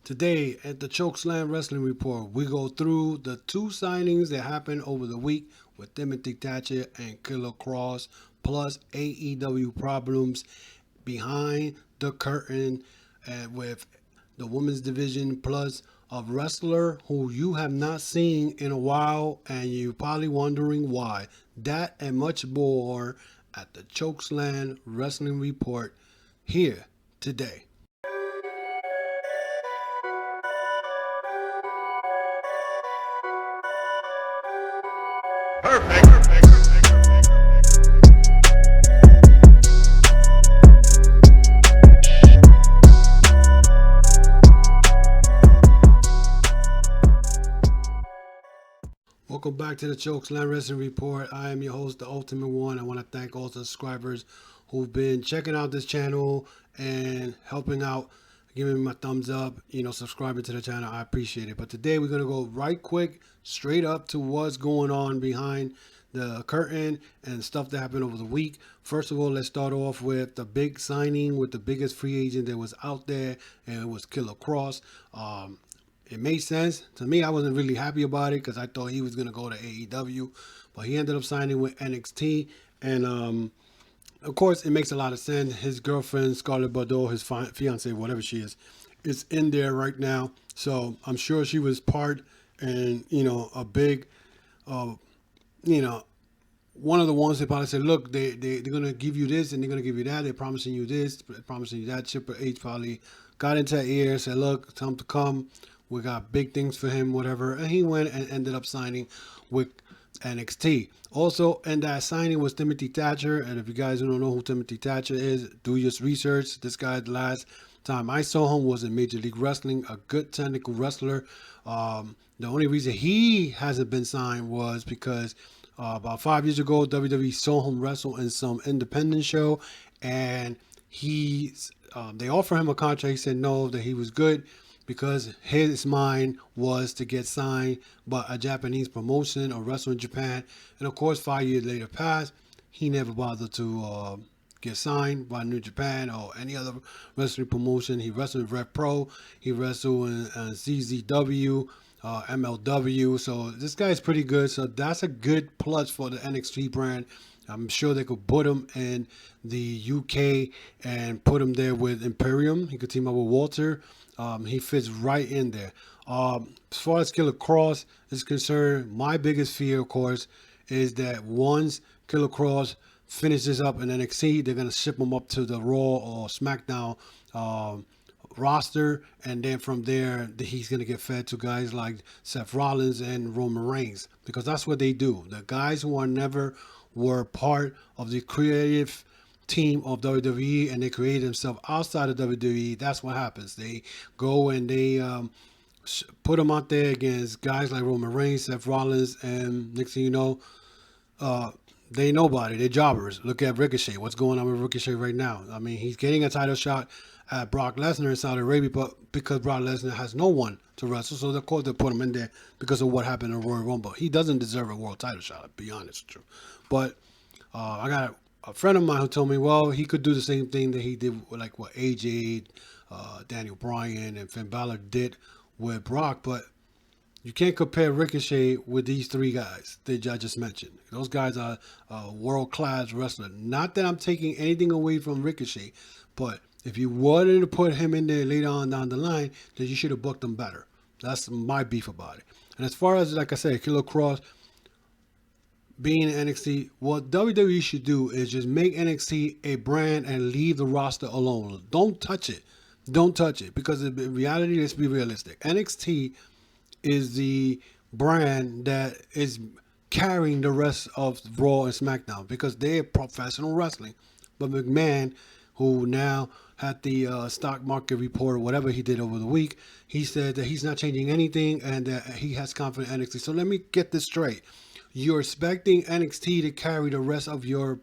Today at the Chokeslam Wrestling Report, we go through the two signings that happened over the week with Timothy Thatcher and Kross, plus AEW problems behind the curtain with the women's division, plus a wrestler who you have not seen in a while and you're probably wondering why. That and much more at the Chokeslam Wrestling Report here today. Perfect. Welcome back to the Chokeslam Wrestling Report. I am your host, the Ultimate One. I want to thank all the subscribers who've been checking out this channel and helping out, giving me my thumbs up, subscribing to the channel. I appreciate it. But today we're going to go right quick, straight up to what's going on behind the curtain and stuff that happened over the week. First of all, let's start off with the big signing with the biggest free agent that was out there, and it was Kross. It made sense to me. I wasn't really happy about it because I thought he was going to go to AEW, but he ended up signing with NXT, and of course, it makes a lot of sense. His girlfriend, Scarlett Bordeaux, his fiance, whatever she is in there right now. So I'm sure she was part and, a big, one of the ones that probably said, look, they're going to give you this and they're going to give you that. They're promising you this, promising you that. Triple H probably got into her ear and said, look, tell him to come. We got big things for him, whatever. And he went and ended up signing with NXT. Also, in that signing was Timothy Thatcher. And if you guys don't know who Timothy Thatcher is, do your research. This guy, the last time I saw him was in Major League Wrestling, a good technical wrestler. The only reason he hasn't been signed was because about 5 years ago, WWE saw him wrestle in some independent show. And they offered him a contract. He said no, that he was good, because his mind was to get signed by a Japanese promotion or wrestle in Japan. And of course, 5 years later passed. He never bothered to get signed by New Japan or any other wrestling promotion. He wrestled in Rev Pro. He wrestled in CZW, MLW. So this guy is pretty good. So that's a good plus for the NXT brand. I'm sure they could put him in the UK and put him there with Imperium. He could team up with Walter. He fits right in there. As far as Kross is concerned, my biggest fear, of course, is that once Kross finishes up in NXT, they're going to ship him up to the Raw or SmackDown roster, and then from there he's going to get fed to guys like Seth Rollins and Roman Reigns, because that's what they do. The guys who were part of the creative team of WWE and they create themselves outside of WWE, that's what happens. They go and they put them out there against guys like Roman Reigns, Seth Rollins, and next thing you know, they nobody. They're jobbers. Look at Ricochet. What's going on with Ricochet right now? I mean, he's getting a title shot at Brock Lesnar in Saudi Arabia, but because Brock Lesnar has no one to wrestle, so of course they put him in there because of what happened in Royal Rumble. He doesn't deserve a world title shot, to be honest, true. But I got a friend of mine who told me, well, he could do the same thing that he did with like what AJ, Daniel Bryan, and Finn Balor did with Brock, but you can't compare Ricochet with these three guys that I just mentioned. Those guys are world-class wrestlers. Not that I'm taking anything away from Ricochet, but if you wanted to put him in there later on down the line, then you should have booked him better. That's my beef about it. And as far as, like I said, Kross being in NXT, what WWE should do is just make NXT a brand and leave the roster alone. Don't touch it. Don't touch it. Because in reality, let's be realistic. NXT is the brand that is carrying the rest of Raw and SmackDown because they're professional wrestling. But McMahon, who now had the stock market report or whatever he did over the week, he said that he's not changing anything and that he has confidence in NXT. So let me get this straight. You're expecting NXT to carry the rest of your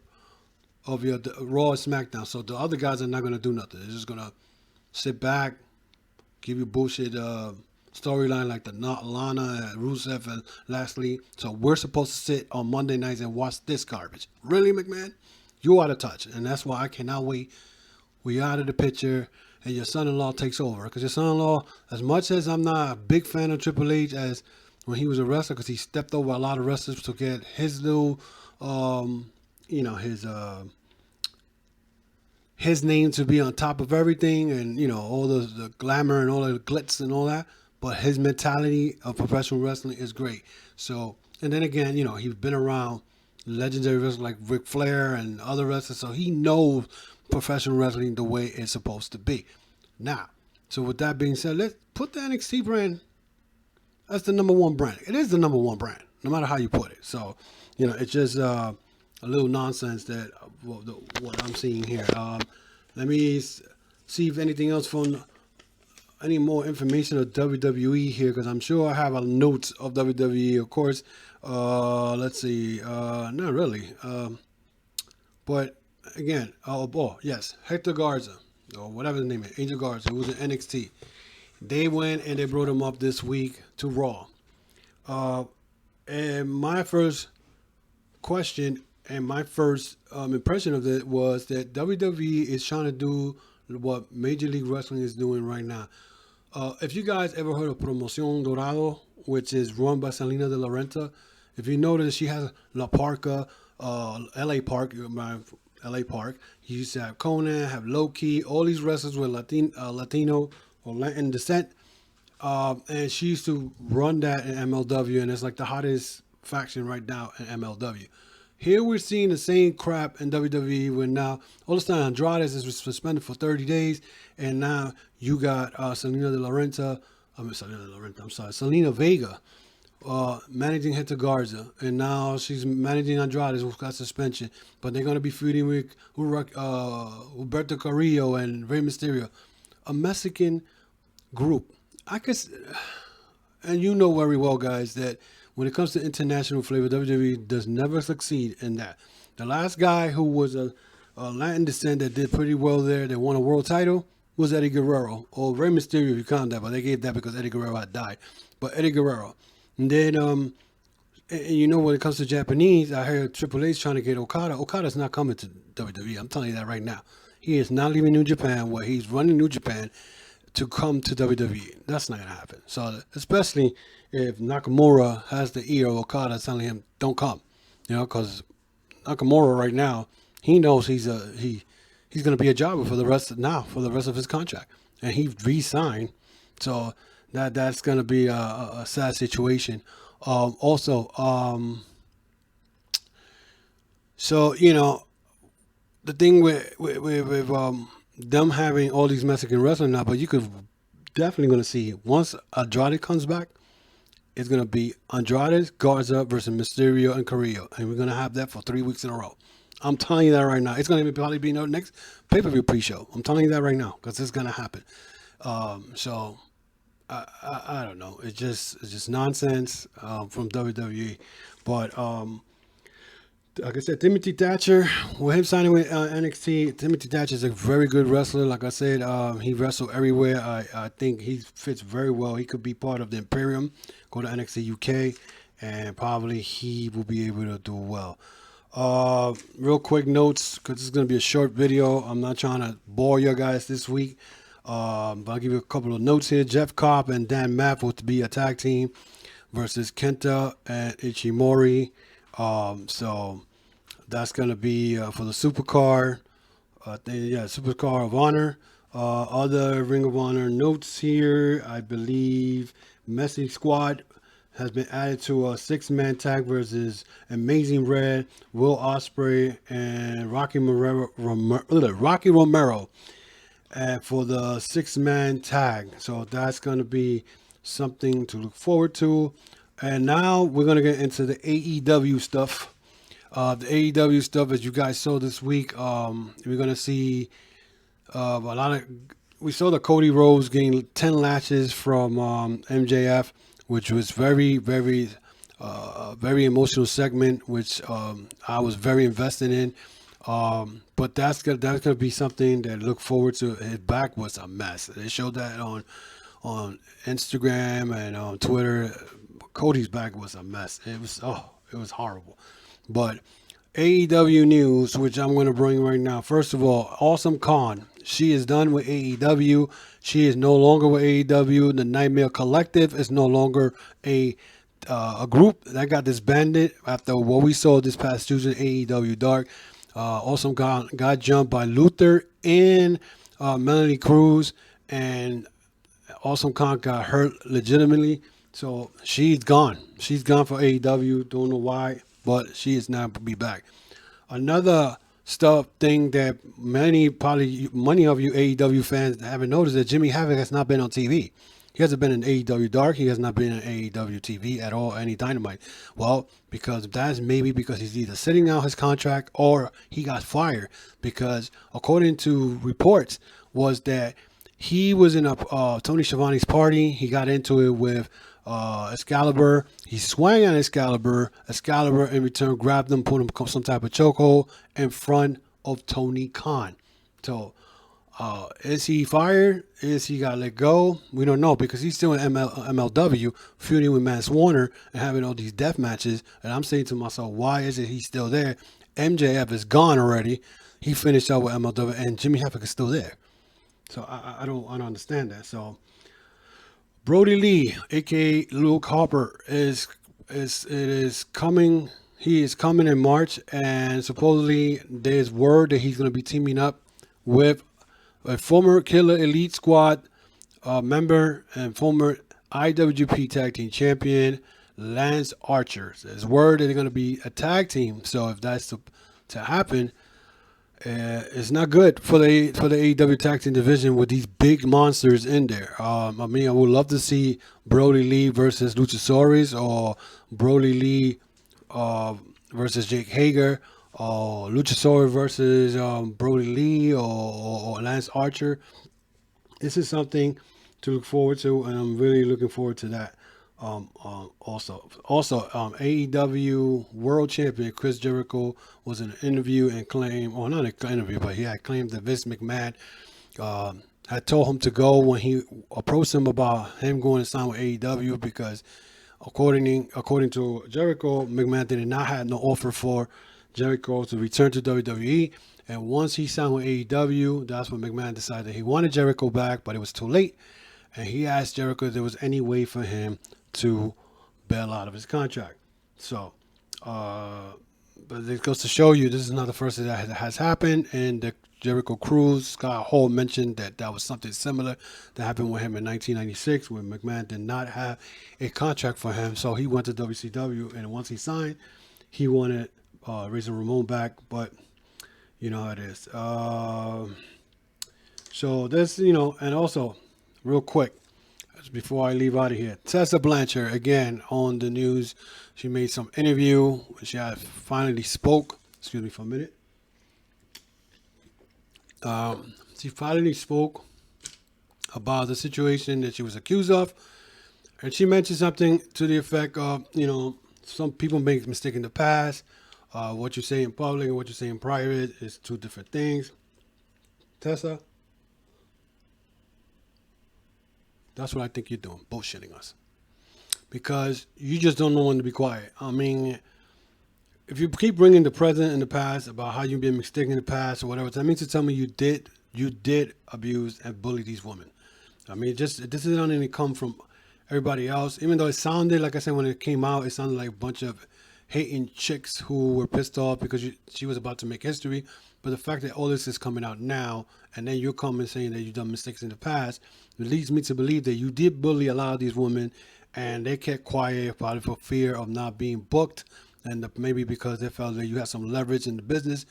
Raw and SmackDown. So the other guys are not going to do nothing. They're just going to sit back, give you bullshit storyline like the Lana, Rusev, and Lashley. So we're supposed to sit on Monday nights and watch this garbage. Really, McMahon? You out of touch. And that's why I cannot wait. We out of the picture. and your son-in-law takes over. Because your son-in-law, as much as I'm not a big fan of Triple H as when he was a wrestler, because he stepped over a lot of wrestlers to get his little, his name to be on top of everything, and all the glamour and all the glitz and all that. But his mentality of professional wrestling is great. So, and then again, he's been around legendary wrestlers like Ric Flair and other wrestlers, so he knows professional wrestling the way it's supposed to be. Now, so with that being said, let's put the NXT brand as the number one brand. It is the number one brand, no matter how you put it. So, it's just a little nonsense that what I'm seeing here. Let me see if anything else from any more information of WWE here, because I'm sure I have a notes of WWE, of course. Let's see. Not really. But again, yes, Hector Garza, or whatever the name is, Angel Garza, who was in NXT. They went and they brought him up this week to Raw. And my first question and my first impression of it was that WWE is trying to do what Major League Wrestling is doing right now. If you guys ever heard of Promoción Dorado, which is run by Selena De La Renta, if you notice, she has La Parka, LA Park, LA Park. You used to have Conan, have Low Key, all these wrestlers with Latino or Latin descent. And she used to run that in MLW, and it's like the hottest faction right now in MLW. Here we're seeing the same crap in WWE, where now all of a sudden Andrade is suspended for 30 days, and now you got Selena Vega managing Hector Garza, and now she's managing Andrade, who's got suspension, but they're going to be feuding with Humberto Carrillo and Rey Mysterio, a Mexican group. And you know very well, guys, that when it comes to international flavor, WWE does never succeed in that. The last guy who was a Latin descent that did pretty well there, that won a world title, was Eddie Guerrero, or Rey Mysterio if you count that, but they gave that because Eddie Guerrero had died. But Eddie Guerrero. And then, and when it comes to Japanese, I heard Triple H trying to get Okada. Okada's not coming to WWE. I'm telling you that right now. He is not leaving New Japan, where he's running New Japan, to come to WWE. That's not going to happen. So, especially if Nakamura has the ear of Okada telling him, don't come. Because Nakamura right now, he knows he's going to be a jobber for the rest of his contract. And he re-signed. So, that's going to be a sad situation. The thing with them having all these Mexican wrestling now, but you could definitely going to see once Andrade comes back, it's going to be Andrade, Garza versus Mysterio and Carrillo, and we're going to have that for 3 weeks in a row. I'm telling you that right now. It's going to probably be in our next pay-per-view pre-show. I'm telling you that right now because it's going to happen. So I don't know. It's just nonsense from WWE, but. Like I said, Timothy Thatcher, with him signing with NXT, Timothy Thatcher is a very good wrestler. Like I said, he wrestled everywhere. I think he fits very well. He could be part of the Imperium, go to NXT UK, and probably he will be able to do well. Real quick notes, because this is going to be a short video. I'm not trying to bore you guys this week, but I'll give you a couple of notes here. Jeff Cobb and Dan Maff will be a tag team versus Kenta and Ichimori. So that's going to be for the Supercar. Supercar of Honor. Other Ring of Honor notes here. I believe Messy Squad has been added to a 6-man tag versus Amazing Red, Will Ospreay, and Rocky Romero for the 6-man tag. So that's going to be something to look forward to. And now we're going to get into the AEW stuff. The AEW stuff, as you guys saw this week, we're going to see a lot of... We saw the Cody Rhodes getting 10 lashes from MJF, which was very, very, very emotional segment, which I was very invested in. But that's gonna be something that I look forward to. His back was a mess. They showed that on Instagram and on Twitter. Cody's back was a mess. It was horrible. But AEW news, which I'm going to bring right now. First of all, Awesome Khan. She is done with AEW. She is no longer with AEW. The Nightmare Collective is no longer a group that got disbanded after what we saw this past Tuesday, AEW Dark. Awesome got jumped by Luther and Melanie Cruz, and Awesome Khan got hurt legitimately. So she's gone. She's gone for AEW. Don't know why, but she is not to be back. Another thing that many of you AEW fans haven't noticed, that Jimmy Havoc has not been on TV. He hasn't been in AEW Dark. He has not been in AEW TV at all, any Dynamite. Well, because that's maybe because he's either sitting out his contract or he got fired. Because according to reports, was that he was in a Tony Schiavone's party. He got into it with Excalibur. He swung on Excalibur. Excalibur in return grabbed him, put him some type of chokehold in front of Tony Khan. So, is he fired? Is he got let go? We don't know, because he's still in MLW, feuding with Mance Warner and having all these death matches. And I'm saying to myself, why is it he's still there? MJF is gone already. He finished up with MLW, and Jimmy Havoc is still there. So I don't understand that. So Brodie Lee, aka Luke Harper, is coming. He is coming in March, and supposedly there's word that he's going to be teaming up with a former Killer Elite Squad member and former IWGP Tag Team Champion Lance Archer. There's word that they're going to be a tag team. So if that's to happen, it's not good for the AEW Tag Team division with these big monsters in there. I mean, I would love to see Brodie Lee versus Luchasaurus, or Brodie Lee versus Jake Hager, or Luchasaurus versus Brodie Lee, or Lance Archer. This is something to look forward to, and I'm really looking forward to that. Also, AEW World Champion Chris Jericho was in an interview and claimed, or not an interview, but he had claimed that Vince McMahon had told him to go when he approached him about him going to sign with AEW, because according to Jericho, McMahon did not have no offer for Jericho to return to WWE. And once he signed with AEW, that's when McMahon decided he wanted Jericho back, but it was too late. And he asked Jericho if there was any way for him to bail out of his contract. So, but it goes to show you, this is not the first that has happened. And the Jericho Cruise, Scott Hall mentioned that was something similar that happened with him in 1996, when McMahon did not have a contract for him. So he went to WCW, and once he signed, he wanted Razor Ramon back. But you know how it is. So this, and also, real quick, before I leave out of here, Tessa Blanchard, again, on the news. She made some interview. She had finally spoke. Excuse me for a minute. She finally spoke about the situation that she was accused of. And she mentioned something to the effect of, some people make mistakes in the past. What you say in public and what you say in private is two different things. Tessa, that's what I think you're doing, bullshitting us. Because you just don't know when to be quiet. I mean, if you keep bringing the present and the past about how you've been mistaken in the past or whatever, that means to tell me you did abuse and bully these women. I mean, this is not only come from everybody else, even though it sounded, like I said, when it came out, it sounded like a bunch of hating chicks who were pissed off because she was about to make history. But the fact that all this is coming out now, and then you're coming saying that you've done mistakes in the past, it leads me to believe that you did bully a lot of these women, and they kept quiet probably for fear of not being booked, and maybe because they felt that you had some leverage in the business,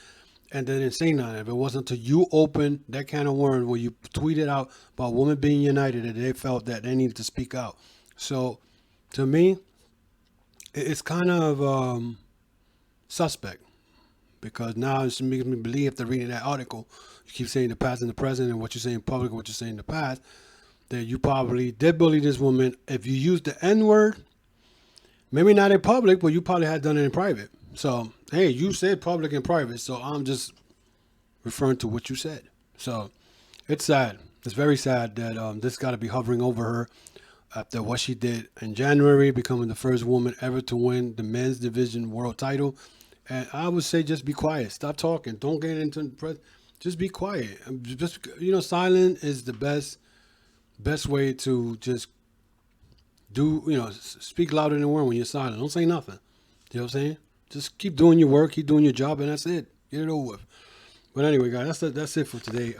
and they didn't say nothing. If it wasn't until you opened that can of worms where you tweeted out about women being united, that they felt that they needed to speak out. So, to me, it's kind of suspect, because now it makes me believe, after reading that article, you keep saying the past and the present, and what you say in public and what you say in the past, that you probably did bully this woman. If you use the N-word, maybe not in public, but you probably had done it in private. So, hey, you said public and private, so I'm just referring to what you said. So, it's sad. It's very sad that this got to be hovering over her after what she did in January, becoming the first woman ever to win the men's division world title. And I would say just be quiet. Stop talking. Don't get into the press. just be quiet. Just silent is the best way to just do. Speak louder than word when you're silent. Don't say nothing. You know what I'm saying? Just keep doing your work, keep doing your job, and that's it. Get it over with. But anyway, guys, that's it for today.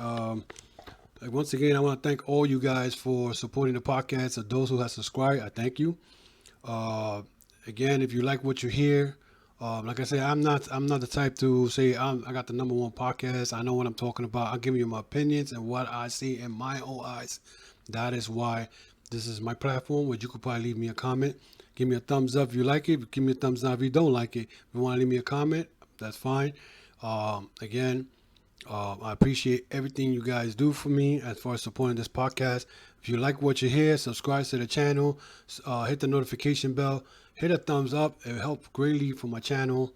Once again, I want to thank all you guys for supporting the podcast. And those who have subscribed, I thank you. Again, if you like what you hear, like I said, I'm not the type to say I got the number one podcast. I know what I'm talking about. I'm giving you my opinions and what I see in my own eyes. That is why this is my platform where you could probably leave me a comment. Give me a thumbs up if you like it. Give me a thumbs down if you don't like it. If you want to leave me a comment, that's fine. Again, I appreciate everything you guys do for me as far as supporting this podcast. If you like what you hear, subscribe to the channel, hit the notification bell, hit a thumbs up. It helps greatly for my channel.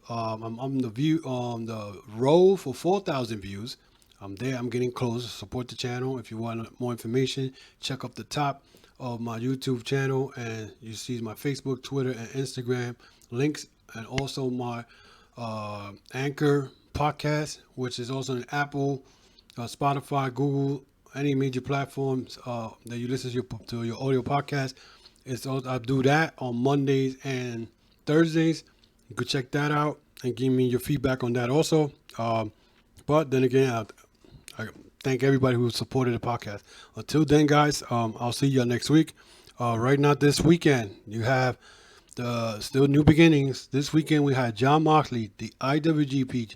I'm on the road for 4,000 views. I'm there. I'm getting close. Support the channel. If you want more information, check up the top of my YouTube channel, and you see my Facebook, Twitter, and Instagram links, and also my Anchor podcast, which is also on Apple, Spotify, Google, any major platforms that you listen to your audio podcast. I do that on Mondays and Thursdays. You could check that out and give me your feedback on that also. But then again, I thank everybody who supported the podcast. Until then, guys, I'll see you next week. Right now, this weekend, you have the still new beginnings. This weekend, we had Jon Moxley, the IWGP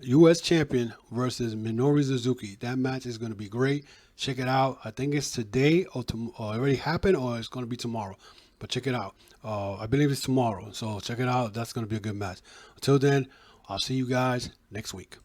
U.S. champion, versus Minoru Suzuki. That match is going to be great. Check it out. I think it's today or already happened, or it's going to be tomorrow. But check it out. I believe it's tomorrow. So check it out. That's going to be a good match. Until then, I'll see you guys next week.